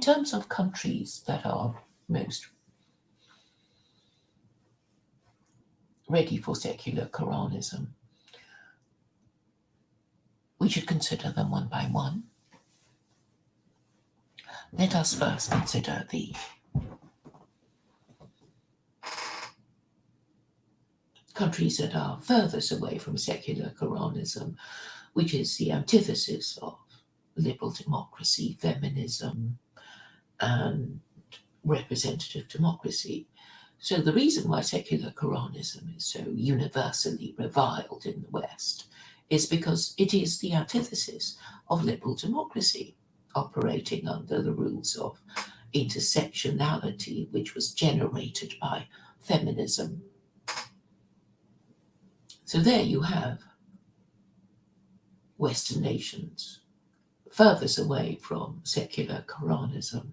terms of countries that are most ready for secular Koranism, we should consider them one by one. Let us first consider the countries that are furthest away from secular Koranism, which is the antithesis of liberal democracy, feminism, and representative democracy. So the reason why secular Koranism is so universally reviled in the West is because it is the antithesis of liberal democracy, operating under the rules of intersectionality, which was generated by feminism. So there you have Western nations furthest away from secular Koranism.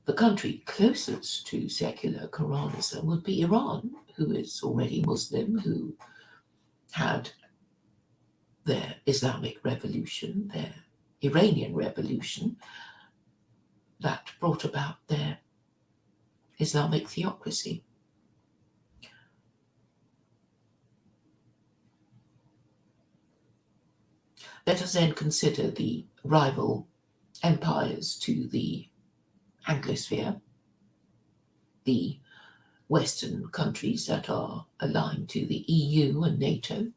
The country closest to secular Koranism would be Iran, who is already Muslim, who had their Islamic revolution, their Iranian revolution, that brought about their Islamic theocracy. Let us then consider the rival empires to the Anglosphere, the Western countries that are aligned to the EU and NATO.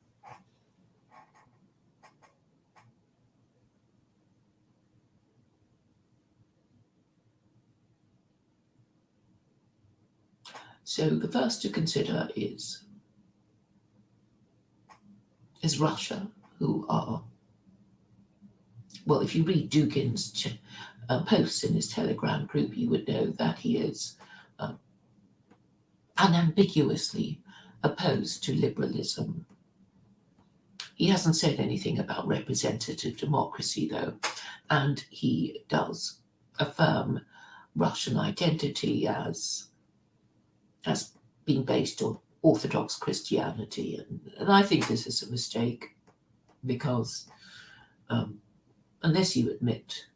So the first to consider is Russia, who are, well, if you read Dugin's posts in his Telegram group, you would know that he is unambiguously opposed to liberalism. He hasn't said anything about representative democracy, though, and he does affirm Russian identity as being based on Orthodox Christianity. And I think this is a mistake, because unless you admit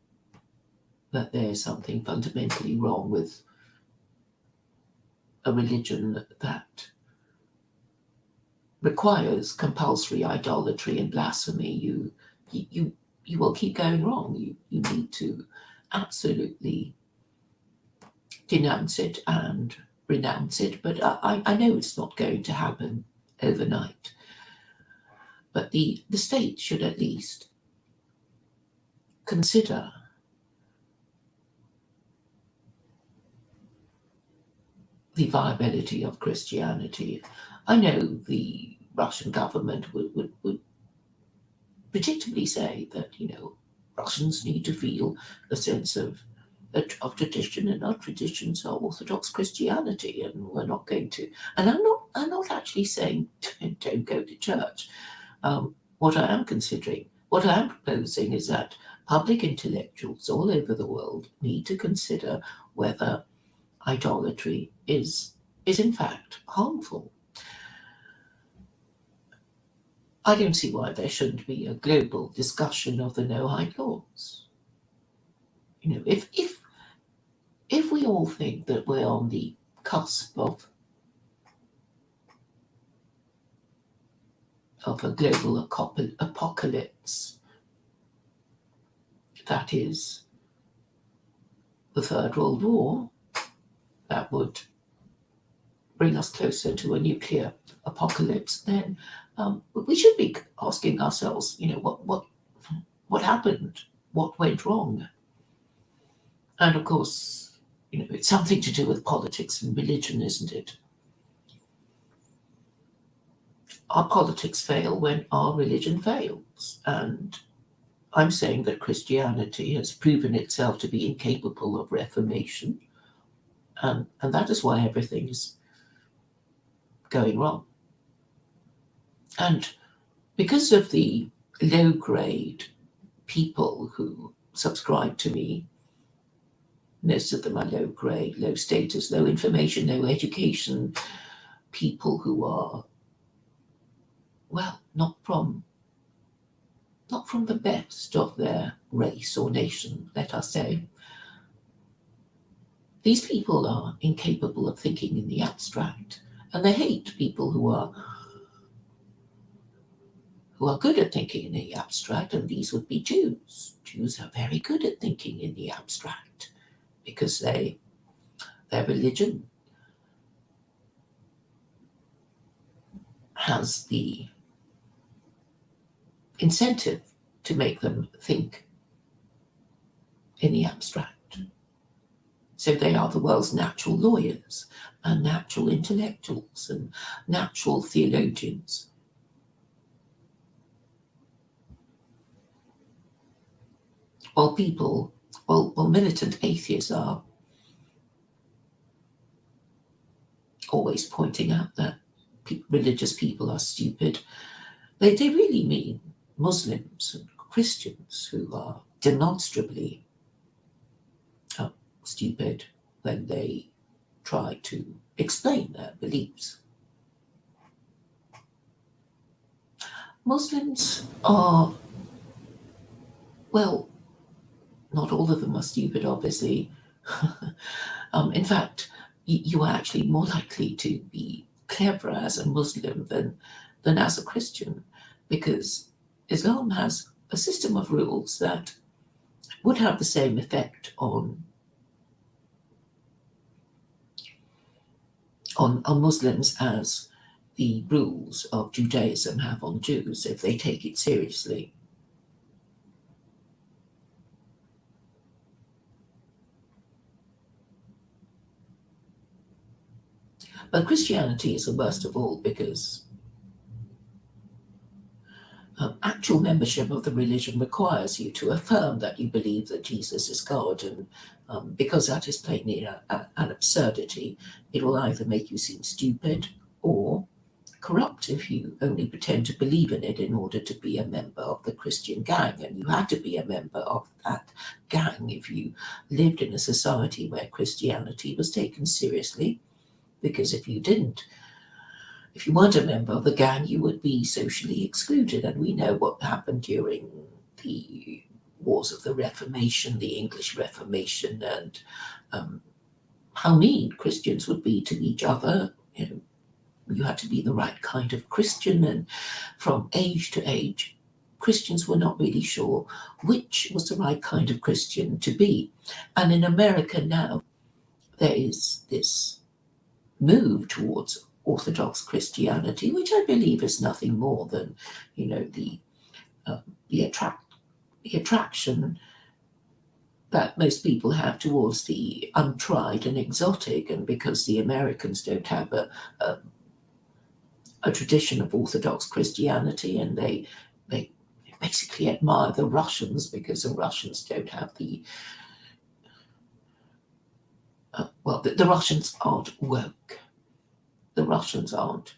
that there's something fundamentally wrong with a religion that requires compulsory idolatry and blasphemy, you will keep going wrong. You need to absolutely denounce it and renounce it, but I know it's not going to happen overnight. But the state should at least consider the viability of Christianity. I know the Russian government would predictably say that, Russians need to feel a sense of tradition, and our traditions are Orthodox Christianity, and we're not going to. And I'm not actually saying don't go to church. What I am proposing is that public intellectuals all over the world need to consider whether idolatry is in fact harmful. I don't see why there shouldn't be a global discussion of the no-hide laws. If we all think that we're on the cusp of a global apocalypse, that is the Third World War, that would bring us closer to a nuclear apocalypse, then we should be asking ourselves, what happened? What went wrong? And of course, it's something to do with politics and religion, isn't it? Our politics fail when our religion fails. And I'm saying that Christianity has proven itself to be incapable of reformation. And that is why everything is going wrong. And because of the low-grade people who subscribe to me, most of them are low-grade, low status, low information, no education, people who are, well, not from not from the best of their race or nation, let us say. These people are incapable of thinking in the abstract, and they hate people who are good at thinking in the abstract, and these would be Jews. Jews are very good at thinking in the abstract because their religion has the incentive to make them think in the abstract. So they are the world's natural lawyers and natural intellectuals and natural theologians. While militant atheists are always pointing out that religious people are stupid, they really mean Muslims and Christians who are demonstrably stupid when they try to explain their beliefs. Muslims are, well, not all of them are stupid, obviously. In fact, you are actually more likely to be clever as a Muslim than as a Christian, because Islam has a system of rules that would have the same effect on Muslims as the rules of Judaism have on Jews if they take it seriously. But Christianity is the worst of all because actual membership of the religion requires you to affirm that you believe that Jesus is God, and because that is plainly an absurdity, it will either make you seem stupid or corrupt if you only pretend to believe in it in order to be a member of the Christian gang. And you had to be a member of that gang if you lived in a society where Christianity was taken seriously, because if you weren't a member of the gang, you would be socially excluded. And we know what happened during the wars of the Reformation, the English Reformation, and how mean Christians would be to each other. You had to be the right kind of Christian, and from age to age, Christians were not really sure which was the right kind of Christian to be. And in America now, there is this move towards Orthodox Christianity, which I believe is nothing more than, the attraction that most people have towards the untried and exotic, and because the Americans don't have a tradition of Orthodox Christianity, and they basically admire the Russians because the Russians don't have the Russians aren't woke. The Russians aren't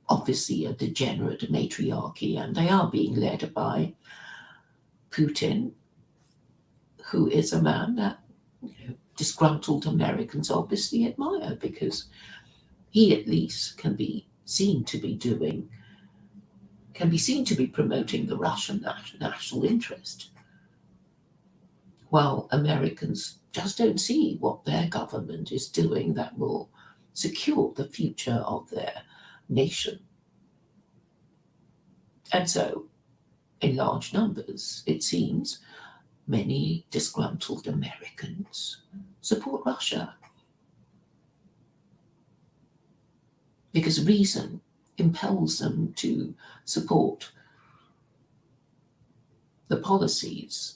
obviously a degenerate matriarchy, and they are being led by Putin, who is a man that disgruntled Americans obviously admire, because he at least can be seen to be promoting the Russian national interest, while Americans just don't see what their government is doing that will secure the future of their nation. And so, in large numbers, it seems, many disgruntled Americans support Russia because reason impels them to support the policies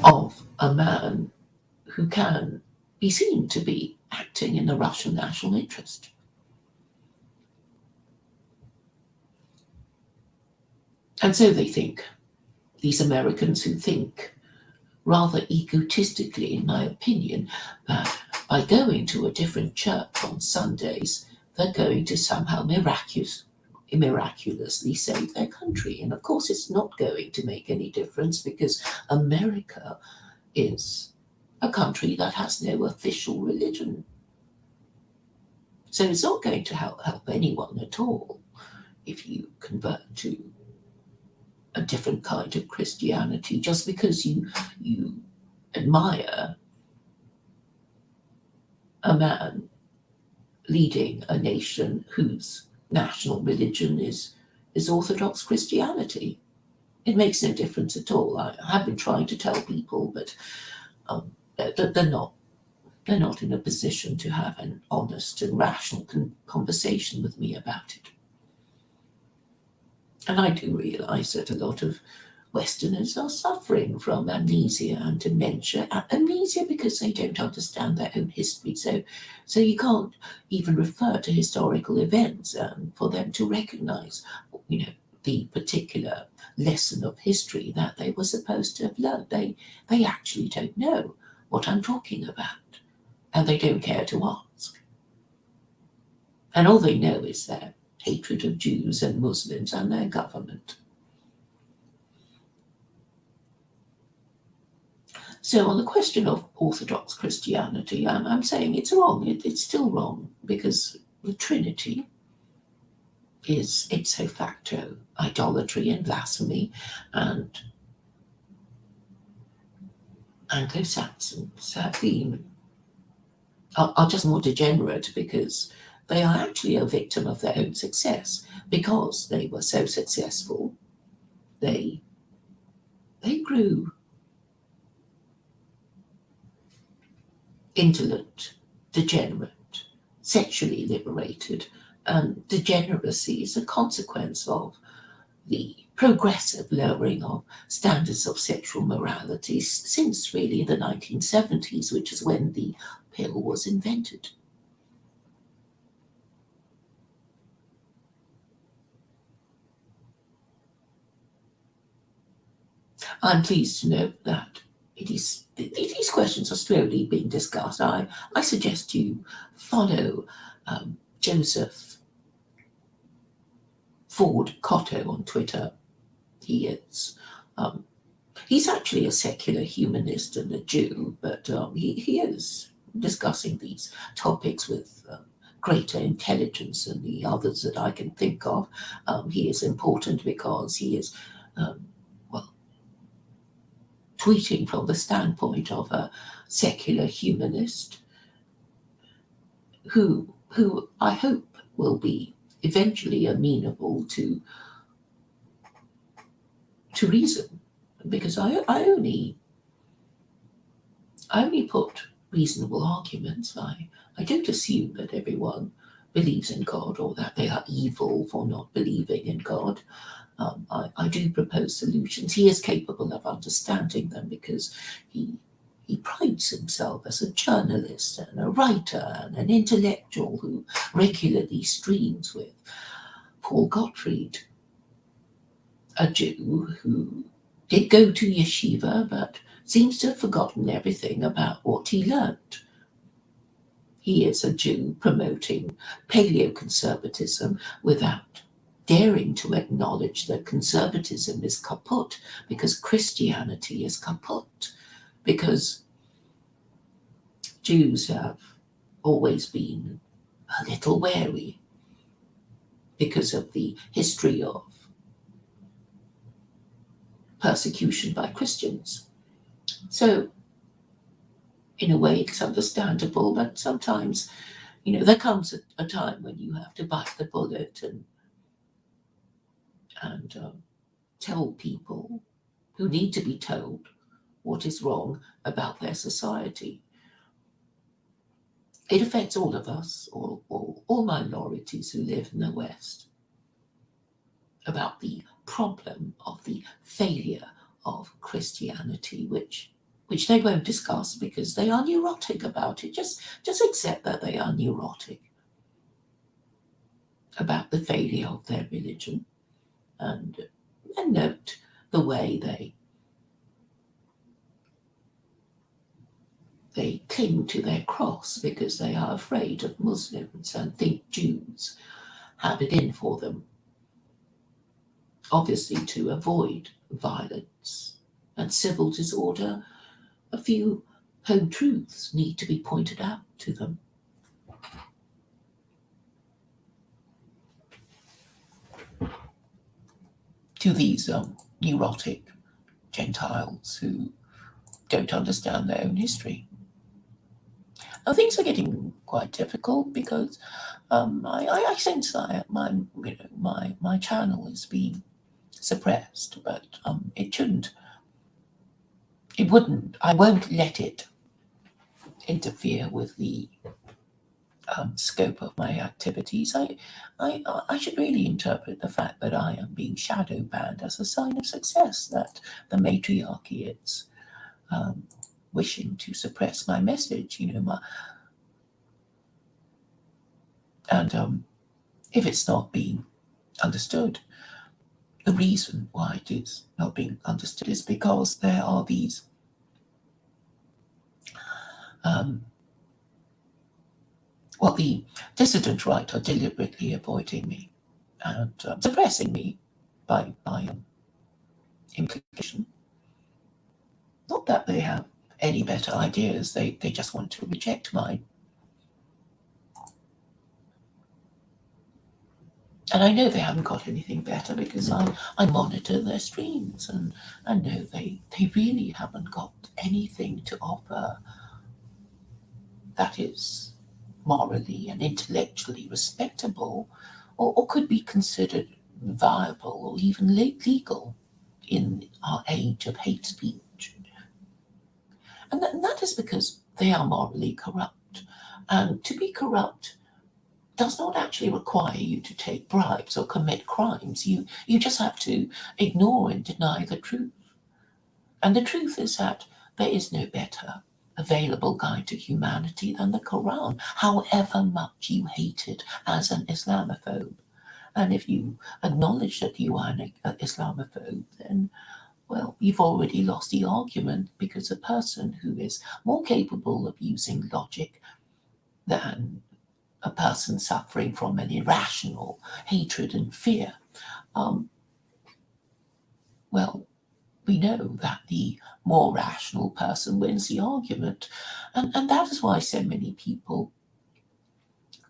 of a man who can be seen to be acting in the Russian national interest. And so they think, these Americans who think rather egotistically, in my opinion, that by going to a different church on Sundays, they're going to somehow miraculously save their country. And of course, it's not going to make any difference, because America is a country that has no official religion. So it's not going to help anyone at all if you convert to a different kind of Christianity. Just because you admire a man leading a nation whose national religion is Orthodox Christianity, it makes no difference at all. I have been trying to tell people, but they're not in a position to have an honest and rational conversation with me about it. And I do realise that a lot of Westerners are suffering from amnesia and dementia. Amnesia because they don't understand their own history. So you can't even refer to historical events for them to recognise, the particular lesson of history that they were supposed to have learned. They actually don't know what I'm talking about, and they don't care to ask. And all they know is their hatred of Jews and Muslims and their government. So on the question of Orthodox Christianity, I'm saying it's wrong. It's still wrong, because the Trinity is ipso facto idolatry and blasphemy, and Anglo-Saxons have been are just more degenerate because they are actually a victim of their own success. Because they were so successful, they grew indolent, degenerate, sexually liberated, and degeneracy is a consequence of the progressive lowering of standards of sexual morality since really the 1970s, which is when the pill was invented. I'm pleased to note that these questions are slowly being discussed. I suggest you follow Joseph Ford Cotto on Twitter. He's actually a secular humanist and a Jew, but he is discussing these topics with greater intelligence than the others that I can think of. He is important because he is tweeting from the standpoint of a secular humanist who I hope will be eventually amenable to reason, because I only put reasonable arguments. I don't assume that everyone believes in God or that they are evil for not believing in God. I do propose solutions. He is capable of understanding them because he prides himself as a journalist and a writer and an intellectual who regularly streams with Paul Gottfried, a Jew who did go to yeshiva but seems to have forgotten everything about what he learned. He is a Jew promoting paleoconservatism without daring to acknowledge that conservatism is kaput, because Christianity is kaput, because Jews have always been a little wary because of the history of persecution by Christians. So, in a way, it's understandable, but sometimes, there comes a time when you have to bite the bullet and tell people who need to be told what is wrong about their society. It affects all of us, all minorities who live in the West, about the problem of the failure of Christianity, which they won't discuss because they are neurotic about it. Just accept that they are neurotic about the failure of their religion, and note the way they cling to their cross because they are afraid of Muslims and think Jews have it in for them. Obviously, to avoid violence and civil disorder, a few home truths need to be pointed out to them. To these neurotic Gentiles who don't understand their own history. Now things are getting quite difficult because I sense that my channel is being suppressed, but it shouldn't. It wouldn't. I won't let it interfere with the scope of my activities. I should really interpret the fact that I am being shadow banned as a sign of success, that the matriarchy is wishing to suppress my message, and if it's not being understood, the reason why it is not being understood is because there are these the dissident right are deliberately avoiding me and suppressing me by implication. Not that they have any better ideas, they just want to reject mine. And I know they haven't got anything better because I monitor their streams and I know they really haven't got anything to offer that is morally and intellectually respectable or could be considered viable or even legal in our age of hate speech. And that is because they are morally corrupt. And to be corrupt does not actually require you to take bribes or commit crimes. You just have to ignore and deny the truth. And the truth is that there is no better available guide to humanity than the Quran, however much you hate it as an Islamophobe. And if you acknowledge that you are an Islamophobe, then, well, you've already lost the argument, because a person who is more capable of using logic than a person suffering from an irrational hatred and fear, we know that the more rational person wins the argument. And that is why so many people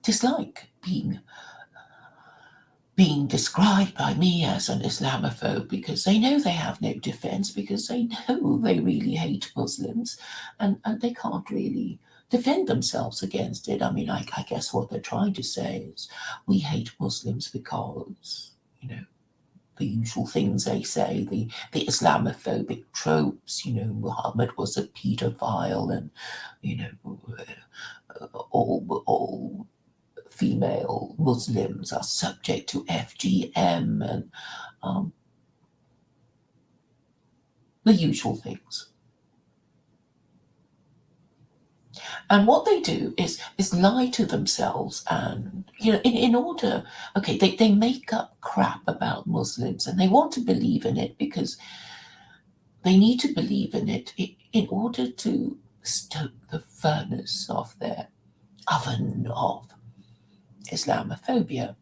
dislike being described by me as an Islamophobe, because they know they have no defense, because they know they really hate Muslims and they can't really defend themselves against it. I mean, I guess what they're trying to say is we hate Muslims because, the usual things they say, the Islamophobic tropes, Muhammad was a pedophile and, all female Muslims are subject to FGM and the usual things. And what they do is lie to themselves, and in order, okay, they make up crap about Muslims and they want to believe in it because they need to believe in it in order to stoke the furnace of their oven of Islamophobia.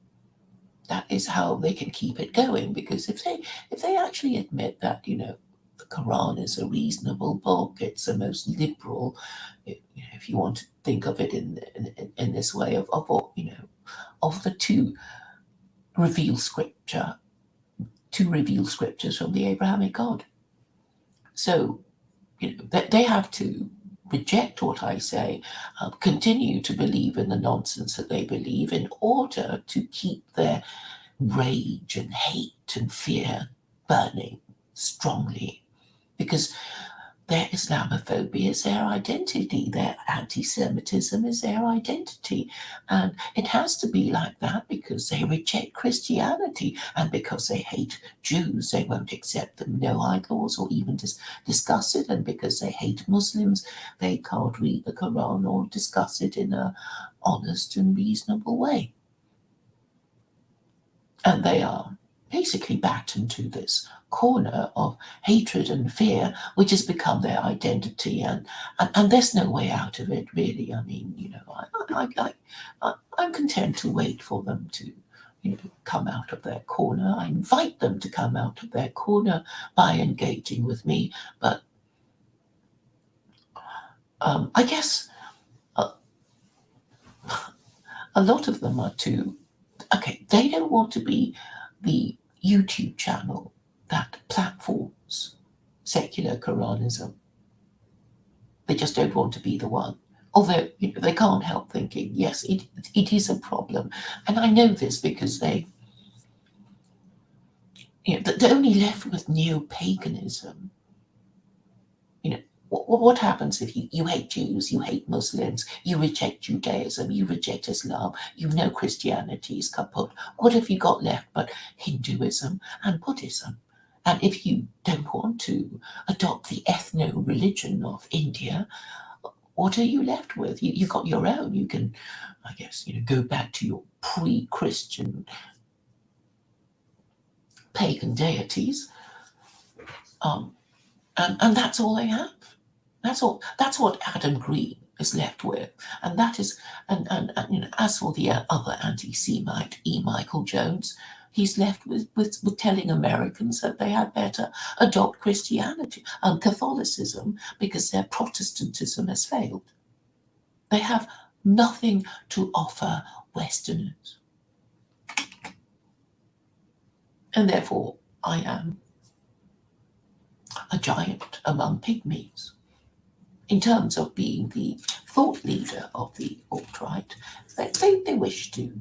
That is how they can keep it going, because if they actually admit that, the Quran is a reasonable book, it's the most liberal, if you want to think of it in this way of the two revealed scriptures from the Abrahamic God. So, they have to reject what I say, continue to believe in the nonsense that they believe in order to keep their rage and hate and fear burning strongly, because their Islamophobia is their identity, their anti-Semitism is their identity, and it has to be like that because they reject Christianity, and because they hate Jews, they won't accept the no-hide laws or even discuss it, and because they hate Muslims, they can't read the Quran or discuss it in an honest and reasonable way. And they are basically backed into this corner of hatred and fear, which has become their identity, and there's no way out of it, really. I mean, I'm content to wait for them to, come out of their corner. I invite them to come out of their corner by engaging with me, but I guess a lot of them are too. Okay, they don't want to be the YouTube channel, that platform secular Koranism. They just don't want to be the one. Although they can't help thinking, yes, it is a problem. And I know this because they're only left with neo-paganism. What happens if you hate Jews, you hate Muslims, you reject Judaism, you reject Islam, you know Christianity is kaput? What have you got left but Hinduism and Buddhism? And if you don't want to adopt the ethno-religion of India, what are you left with? You got your own. You can, I guess, go back to your pre-Christian pagan deities, and that's all they have. That's all. That's what Adam Green is left with, and that is, and as for the other anti-Semite, E. Michael Jones, he's left with telling Americans that they had better adopt Christianity and Catholicism because their Protestantism has failed. They have nothing to offer Westerners, and therefore I am a giant among pygmies. In terms of being the thought leader of the alt-right, they wish to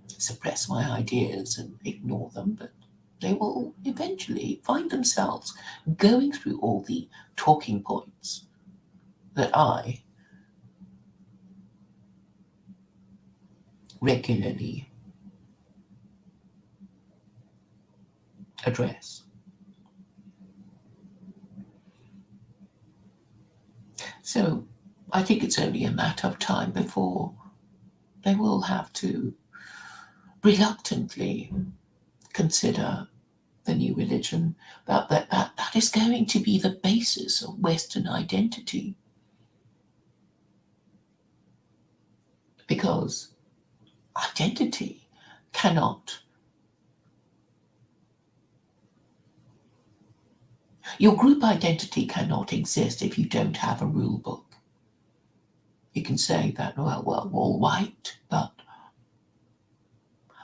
suppress my ideas and ignore them, but they will eventually find themselves going through all the talking points that I regularly address. So I think it's only a matter of time before they will have to reluctantly consider the new religion, that is going to be the basis of Western identity. Because identity cannot, your group identity cannot exist if you don't have a rule book. You can say that, well, we're all white, but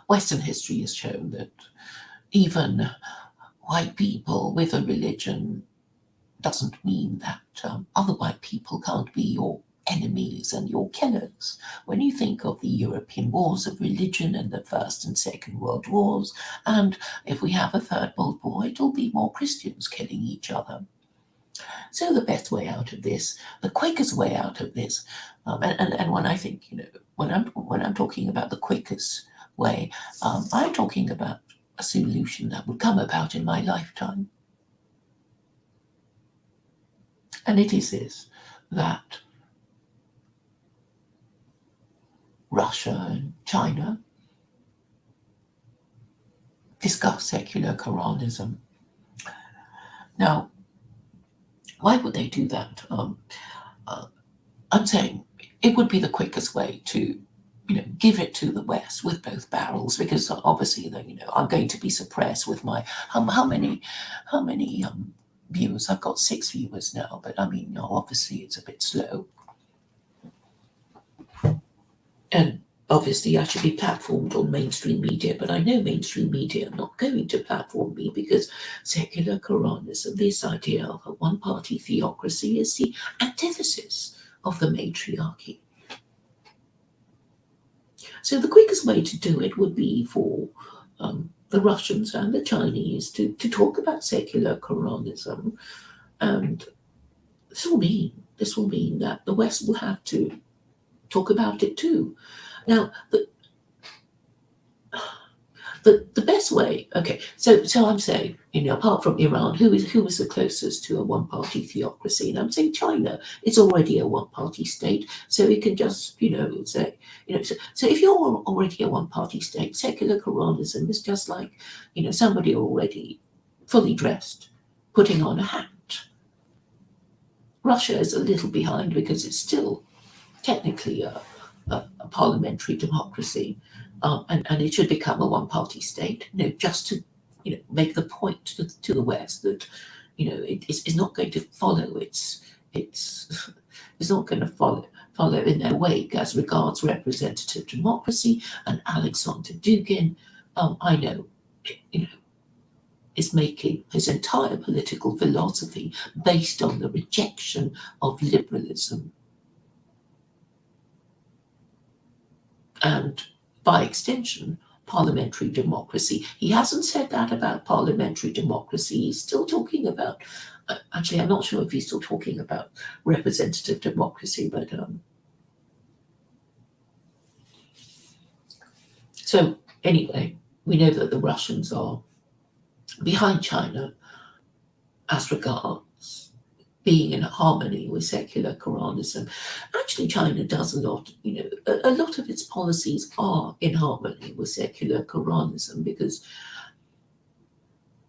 Western history has shown that even white people with a religion doesn't mean that other white people can't be your enemies and your killers. When you think of the European wars of religion and the First and Second World Wars, and if we have a Third World War, it'll be more Christians killing each other. So the best way out of this, the quickest way out of this, and when I think, when I'm talking about the quickest way, I'm talking about a solution that would come about in my lifetime. And it is this, that Russia and China discuss secular Koranism. Now, why would they do that? I'm saying it would be the quickest way to, give it to the West with both barrels, because obviously, I'm going to be suppressed with my how many viewers? I've got 6 viewers now, but obviously it's a bit slow. And obviously I should be platformed on mainstream media, but I know mainstream media are not going to platform me because secular Koranism, this idea of a one-party theocracy, is the antithesis of the matriarchy. So the quickest way to do it would be for the Russians and the Chinese to talk about secular Koranism, and this will mean that the West will have to talk about it too. Now, the best way, okay, so I'm saying, apart from Iran, who is the closest to a one-party theocracy? And I'm saying China. It's already a one-party state, so it can just, say, so if you're already a one-party state, secular Koranism is just like, somebody already fully dressed, putting on a hat. Russia is a little behind because it's still technically a parliamentary democracy, and it should become a one-party state, just to, make the point to the West that, it's not going to follow it's not going to follow in their wake as regards representative democracy and Alexander Dugin. I know, is making his entire political philosophy based on the rejection of liberalism and, by extension, parliamentary democracy. He hasn't said that about parliamentary democracy. He's still talking about, actually, I'm not sure if he's still talking about representative democracy, but so anyway, we know that the Russians are behind China as regards being in harmony with secular Koranism. Actually, China does a lot, a lot of its policies are in harmony with secular Koranism, because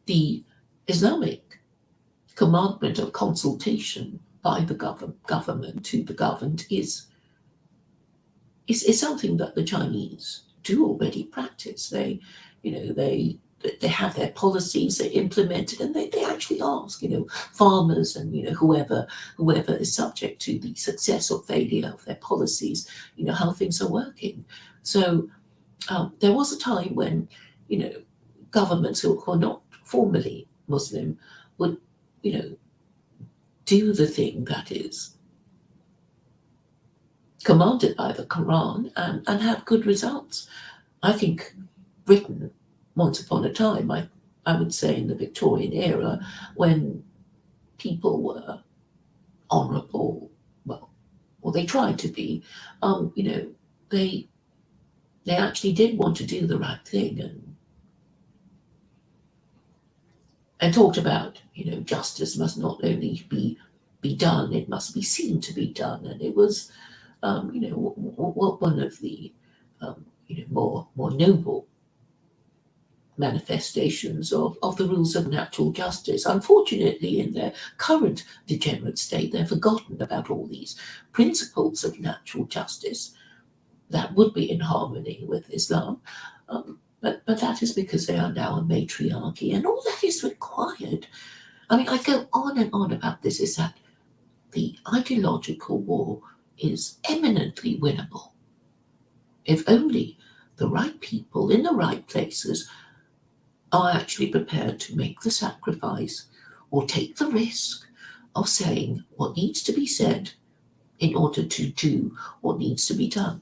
the Islamic commandment of consultation by the government to the governed is something that the Chinese do already practice. They have their policies, they implement it, and they actually ask, farmers and, whoever is subject to the success or failure of their policies, how things are working. So there was a time when, governments who are not formally Muslim would, do the thing that is commanded by the Quran and have good results. I think Britain, once upon a time, I would say in the Victorian era, when people were honourable, or they tried to be, they actually did want to do the right thing and talked about, justice must not only be done, it must be seen to be done. And it was, one of the, more noble manifestations of the rules of natural justice. Unfortunately, in their current degenerate state, they've forgotten about all these principles of natural justice that would be in harmony with Islam. But that is because they are now a matriarchy, and all that is required. I mean, I go on and on about this, is that the ideological war is eminently winnable if only the right people in the right places are actually prepared to make the sacrifice or take the risk of saying what needs to be said in order to do what needs to be done.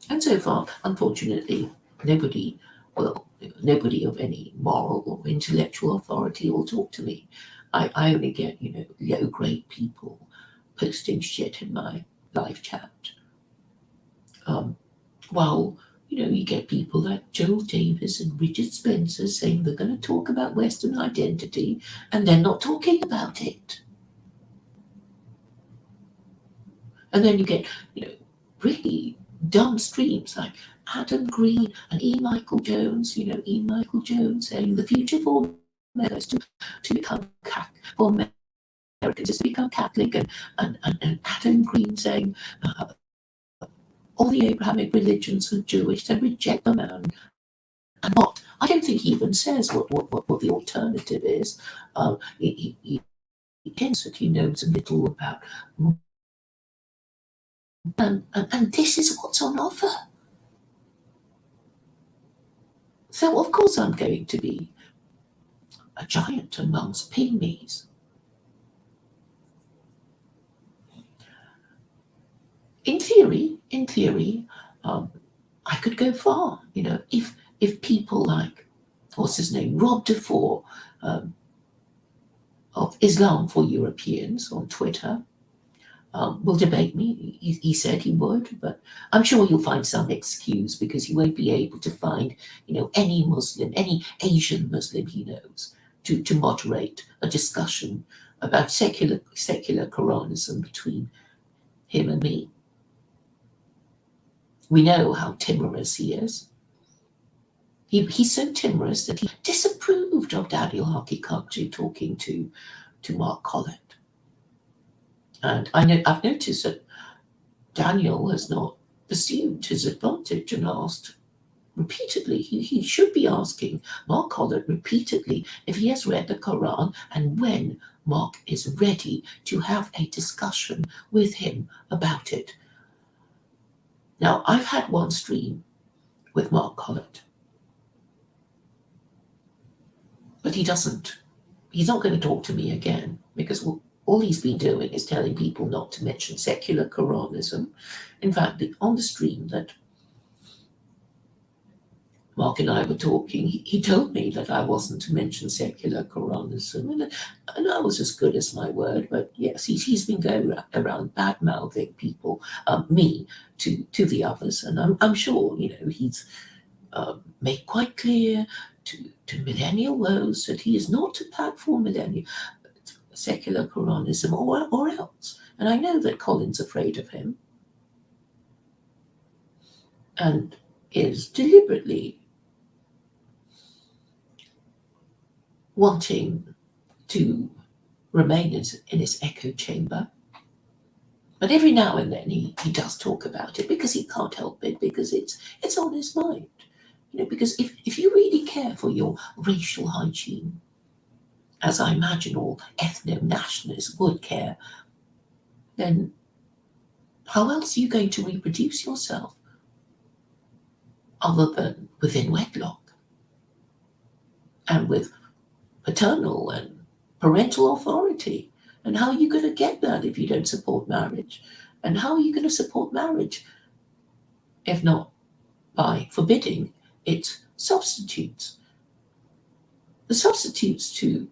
And so far, unfortunately, nobody of any moral or intellectual authority will talk to me. I only get, low-grade people posting shit in my live chat. While, you get people like Joel Davis and Richard Spencer saying they're going to talk about Western identity, and they're not talking about it. And then you get, really dumb streams like Adam Green and E. Michael Jones, saying the future for America is to become for Americans is to become Catholic, and Adam Green saying all the Abrahamic religions are Jewish, they reject them, and what I don't think he even says what the alternative is. He hints that he knows a little about, and this is what's on offer. So of course I'm going to be a giant amongst pygmies. In theory, I could go far. If people like, what's his name, Rob DeFore, of Islam for Europeans on Twitter, will debate me. He said he would, but I'm sure he'll find some excuse, because he won't be able to find, any Muslim, any Asian Muslim he knows to moderate a discussion about secular Koranism between him and me. We know how timorous he is. He's so timorous that he disapproved of Daniel Hakikatchi talking to Mark Collett. And I've noticed that Daniel has not pursued his advantage and asked repeatedly. He should be asking Mark Collett repeatedly if he has read the Quran and when Mark is ready to have a discussion with him about it. Now, I've had one stream with Mark Collett. But he's not going to talk to me again, because all he's been doing is telling people not to mention secular Koranism. In fact, on the stream that Mark and I were talking, he told me that I wasn't to mention secular Koranism, and I was as good as my word. But yes, he's been going around bad mouthing people, me to the others, and I'm sure he's made quite clear to millennial woes that he is not to platform millennial secular Koranism or else. And I know that Colin's afraid of him and is deliberately wanting to remain in his echo chamber. But every now and then he does talk about it, because he can't help it, because it's on his mind. Because if you really care for your racial hygiene, as I imagine all ethno-nationalists would care, then how else are you going to reproduce yourself other than within wedlock and with paternal and parental authority? And how are you going to get that if you don't support marriage? And how are you going to support marriage if not by forbidding its substitutes? The substitutes to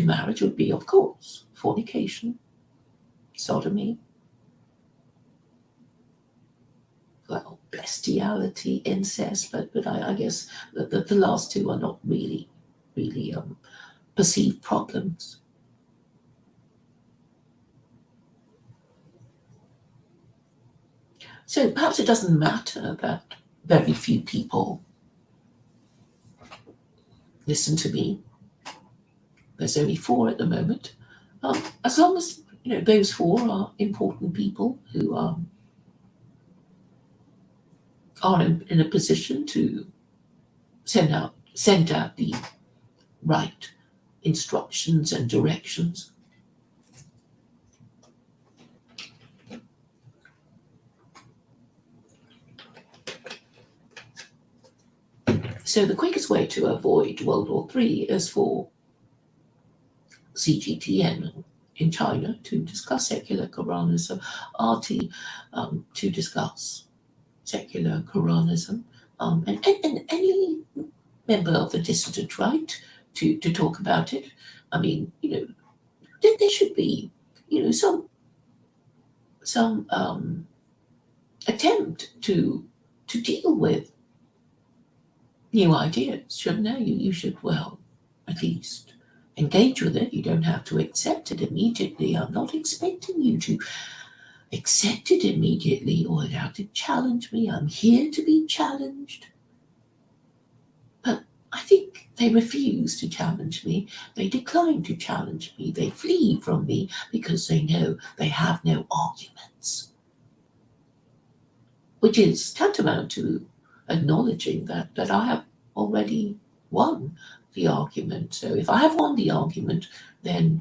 marriage would be, of course, fornication, sodomy, well, bestiality, incest, but I guess the last two are not really perceived problems. So perhaps it doesn't matter that very few people listen to me. There's only 4 at the moment. As long as those 4 are important people who are in a position to send out the right instructions and directions. So the quickest way to avoid World War III is for CGTN in China to discuss secular Koranism, RT to discuss secular Koranism, and any member of the dissident right to talk about it. I mean, there should be, some attempt to deal with new ideas, shouldn't there? You should, well, at least engage with it. You don't have to accept it immediately. I'm not expecting you to accept it immediately or allow to challenge me. I'm here to be challenged. But I think they refuse to challenge me. They decline to challenge me. They flee from me because they know they have no arguments, which is tantamount to acknowledging that I have already won the argument. So if I have won the argument, then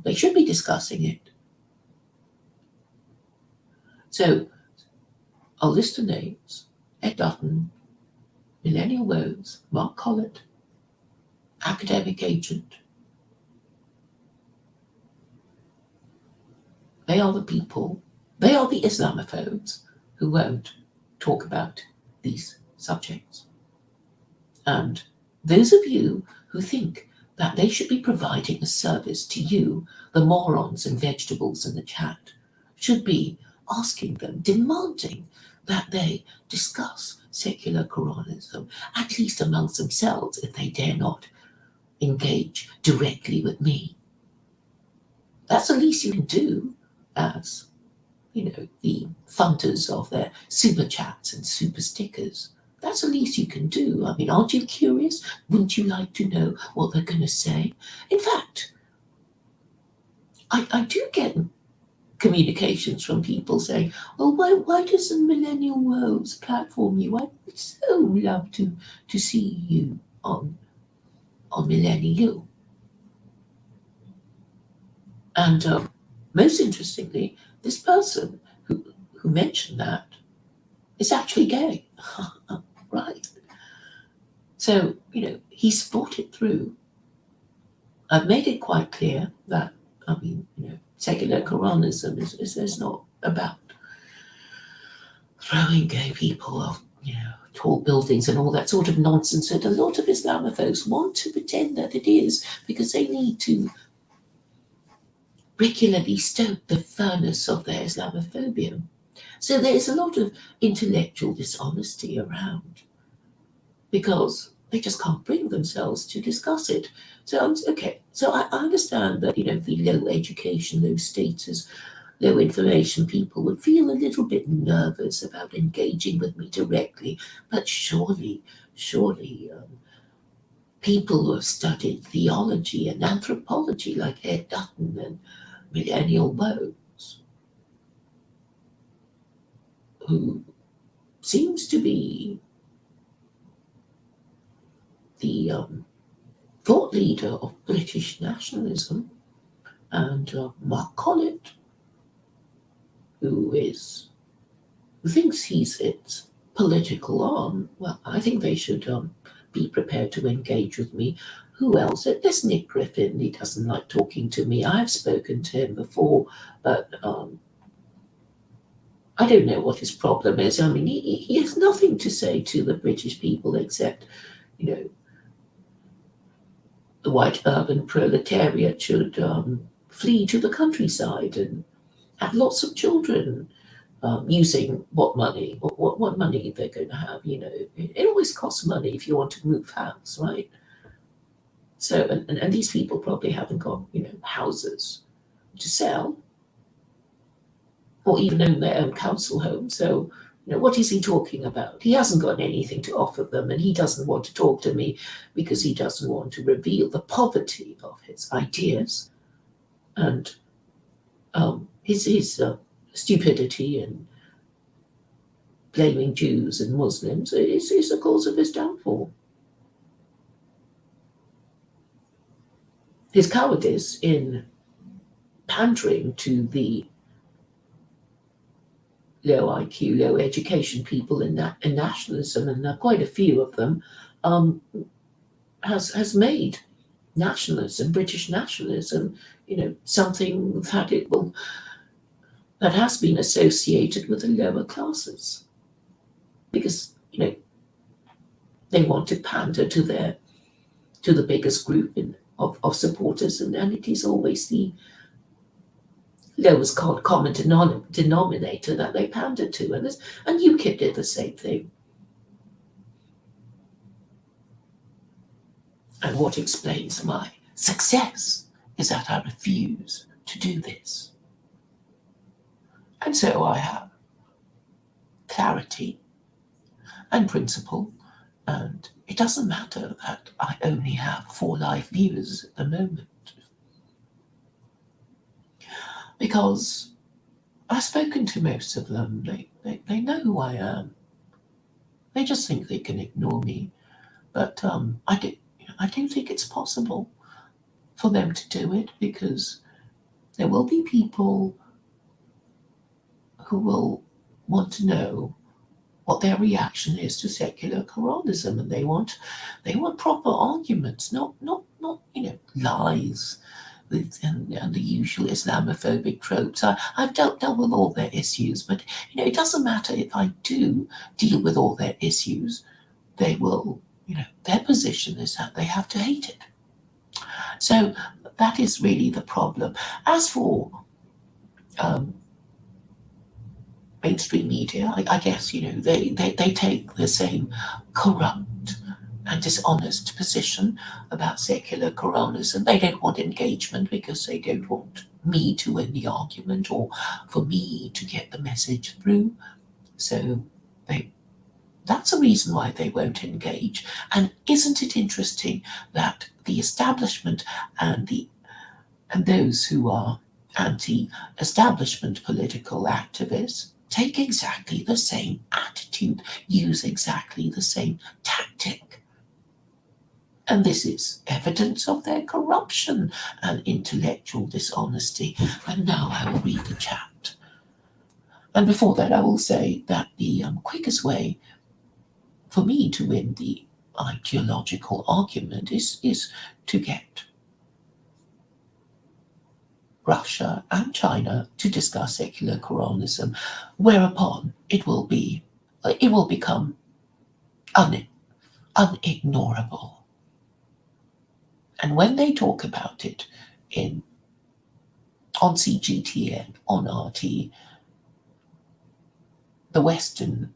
they should be discussing it. So I'll list the names: Ed Dutton, Millennial Woes, Mark Collett, Academic Agent. They are the people, they are the Islamophobes who won't talk about these subjects. And those of you who think that they should be providing a service to you, the morons and vegetables in the chat, should be asking them, demanding that they discuss secular Koranism, at least amongst themselves, if they dare not engage directly with me. That's the least you can do as, the funders of their super chats and super stickers. That's the least you can do. I mean, aren't you curious? Wouldn't you like to know what they're going to say? In fact, I do get communications from people saying, well, why doesn't Millennial Woes platform you? I would so love to see you on Millennial. And most interestingly, this person who mentioned that is actually gay. Right. So, he spotted through I've made it quite clear that, secular Koranism is not about throwing gay people off, tall buildings and all that sort of nonsense that a lot of Islamophobes want to pretend that it is, because they need to regularly stoke the furnace of their Islamophobia. So there's a lot of intellectual dishonesty around because they just can't bring themselves to discuss it. So, okay, so I understand that, the low education, low status, low information people would feel a little bit nervous about engaging with me directly, but surely, people who have studied theology and anthropology like Ed Dutton and Millennial Woes, who seems to be the thought leader of British nationalism, and Mark Collett, who thinks he's its political arm. Well, I think they should be prepared to engage with me. Who else? There's Nick Griffin. He doesn't like talking to me. I've spoken to him before, but I don't know what his problem is. I mean, he has nothing to say to the British people except, the white urban proletariat should flee to the countryside and have lots of children, using what money they're going to have. It always costs money if you want to move house, right? So, and these people probably haven't got, houses to sell or even own their own council home. So, what is he talking about? He hasn't got anything to offer them, and he doesn't want to talk to me because he doesn't want to reveal the poverty of his ideas and his stupidity and blaming Jews and Muslims is the cause of his downfall. His cowardice in pandering to the low IQ, low education people in nationalism, and quite a few of them, has made nationalism, British nationalism, something that has been associated with the lower classes, because they want to pander to the biggest group of supporters, and it is always the lowest common denominator that they pander to, and UKIP did the same thing. And what explains my success is that I refuse to do this. And so I have clarity and principle, and it doesn't matter that I only have 4 live viewers at the moment, because I've spoken to most of them. They know who I am. They just think they can ignore me, but I don't think it's possible for them to do it, because there will be people who will want to know what their reaction is to secular Koranism, and they want proper arguments, not lies and the usual Islamophobic tropes. I've dealt with all their issues, but it doesn't matter if I do deal with all their issues. They will, their position is that they have to hate it. So that is really the problem. As for mainstream media, I guess they take the same corrupt and dishonest position about secular Koranism. They don't want engagement because they don't want me to win the argument or for me to get the message through. So that's a reason why they won't engage. And isn't it interesting that the establishment and those who are anti-establishment political activists take exactly the same attitude, use exactly the same tactic? And this is evidence of their corruption and intellectual dishonesty. And now I will read the chat. And before that, I will say that the quickest way for me to win the ideological argument is to get Russia and China to discuss secular Koranism, whereupon it will become unignorable. And when they talk about it on CGTN, on RT, the Western,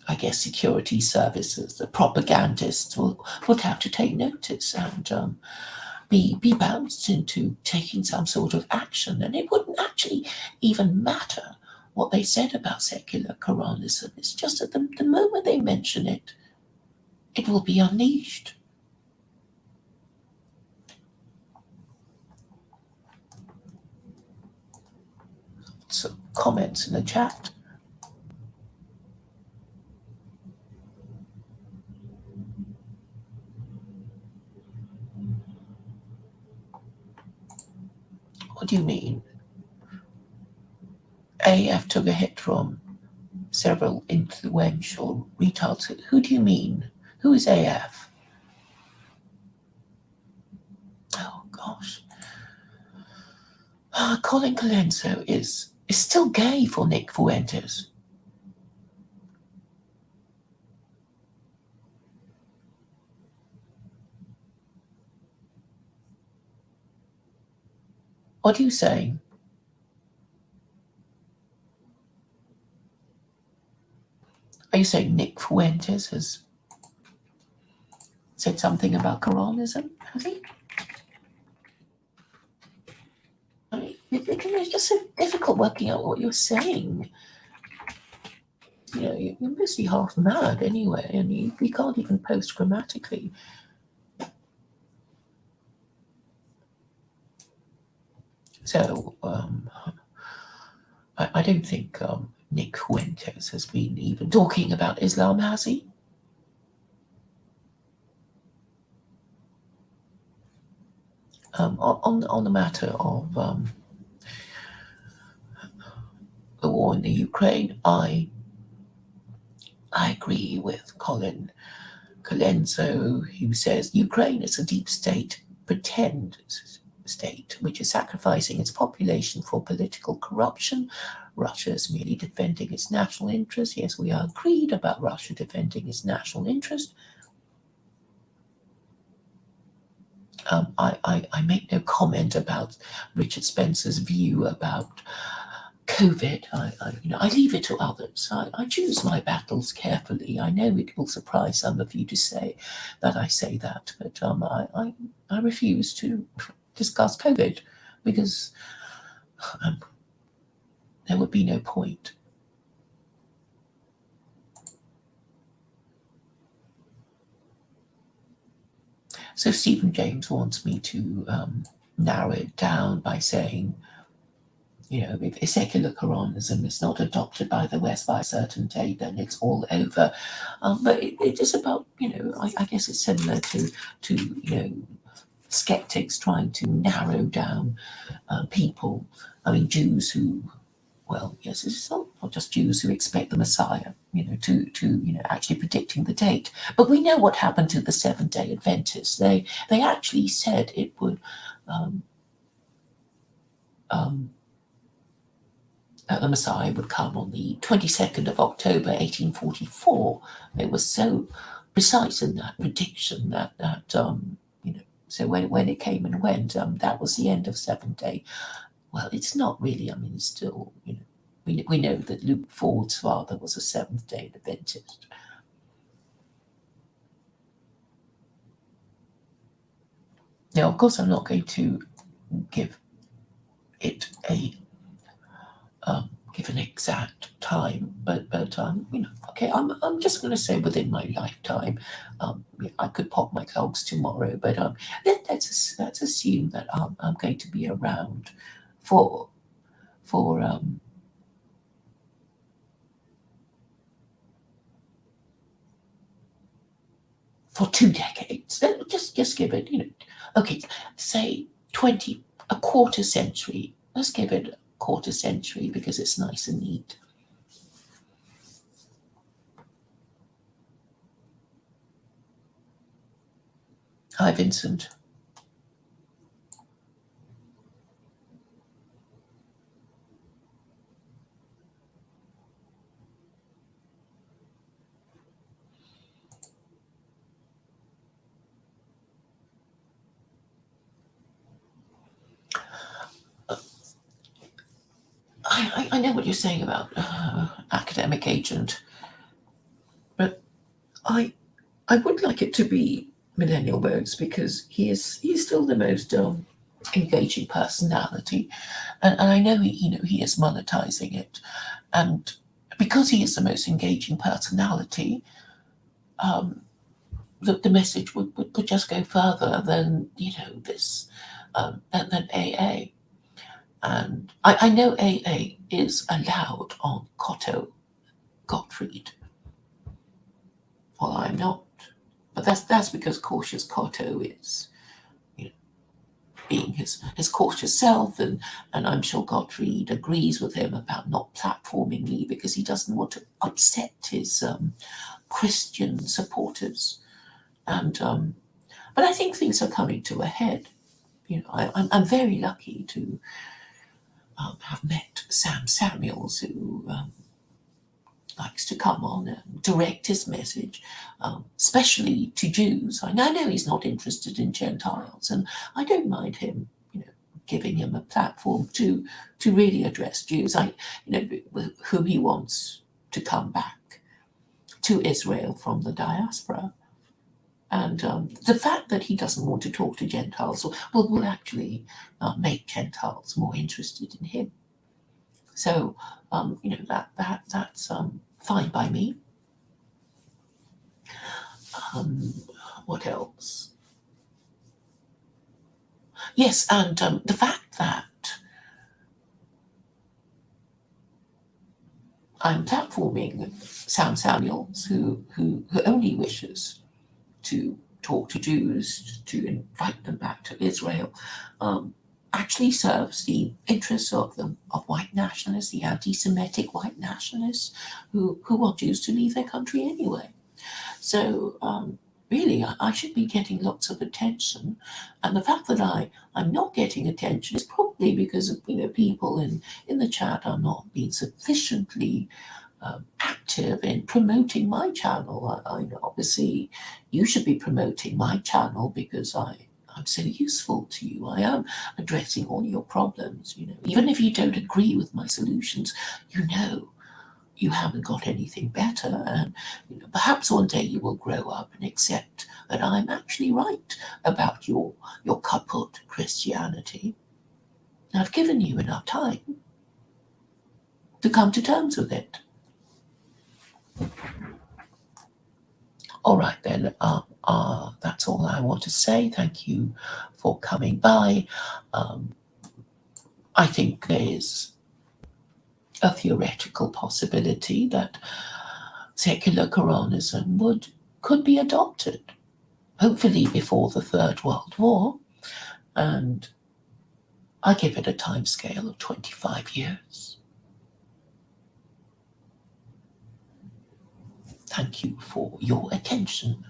I guess, security services, the propagandists would have to take notice and be bounced into taking some sort of action. And it wouldn't actually even matter what they said about secular Koranism. It's just that the moment they mention it, it will be unleashed. Some comments in the chat. What do you mean? AF took a hit from several influential retailers. Who do you mean? Who is AF? Oh gosh. Colin Colenso is still gay for Nick Fuentes. What are you saying? Are you saying Nick Fuentes has said something about Koranism? Has he? I mean, it's just so difficult working out what you're saying. You know, you're mostly half mad anyway, and you can't even post grammatically. So, I don't think Nick Fuentes has been even talking about Islam, has he? On the matter of the war in the Ukraine, I agree with Colin Colenso, who says Ukraine is a deep state, pretend state, which is sacrificing its population for political corruption. Russia is merely defending its national interest. Yes, we are agreed about Russia defending its national interest. I make no comment about Richard Spencer's view about COVID. I leave it to others. I choose my battles carefully. I know it will surprise some of you to say that I say that, but I refuse to discuss COVID because there would be no point. So Stephen James wants me to narrow it down by saying, you know, if secular Koranism is not adopted by the West by a certain date, then it's all over. But it is about, you know, I guess it's similar to you know, skeptics trying to narrow down people. I mean, Jews who, well, yes, it's not just Jews who expect the Messiah, you know, to you know, actually predicting the date. But we know what happened to the Seventh-day Adventists. They actually said it would. The Messiah would come on the 22nd of October, 1844. It was so precise in that prediction that you know, so when it came and went, that was the end of Seventh Day. Well, it's not really. I mean, it's still, you know, we know that Luke Ford's father was a Seventh-day Adventist. Now, of course, I'm not going to give it a give an exact time, but you know, okay, I'm just going to say within my lifetime. I could pop my clogs tomorrow, but let's assume that I'm going to be around for for 2 decades. Just give it, you know, okay, say a quarter century. Let's give it a quarter century because it's nice and neat. Hi, Vincent. I know what you're saying about academic agent, but I I would like it to be Millennial Rose because he's still the most engaging personality, and I know he is monetizing it, and because he is the most engaging personality, the message would just go further than this than AA. And I know AA is allowed on Cotto Gottfried. Well, I'm not, but that's because cautious Cotto is being his cautious self, and I'm sure Gottfried agrees with him about not platforming me because he doesn't want to upset his Christian supporters. And but I think things are coming to a head. I'm very lucky to have met Sam Samuels, who likes to come on and direct his message, especially to Jews. I know he's not interested in Gentiles, and I don't mind him, giving him a platform to really address Jews. Whom he wants to come back to Israel from the diaspora. And the fact that he doesn't want to talk to Gentiles will actually make Gentiles more interested in him. So, that's fine by me. What else? Yes, and the fact that I'm platforming Sam Samuels, who only wishes to talk to Jews, to invite them back to Israel, actually serves the interests of white nationalists, the anti-Semitic white nationalists who want Jews to leave their country anyway. So really, I should be getting lots of attention, and the fact that I'm not getting attention is probably because of people in the chat are not being sufficiently active in promoting my channel. I obviously you should be promoting my channel because I'm so useful to you. I am addressing all your problems. Even if you don't agree with my solutions, you haven't got anything better, and perhaps one day you will grow up and accept that I'm actually right about your kaput Christianity. I've given you enough time to come to terms with it. All right then, that's all I want to say. Thank you for coming by. I think there is a theoretical possibility that secular Koranism could be adopted, hopefully before the Third World War, and I give it a timescale of 25 years. Thank you for your attention.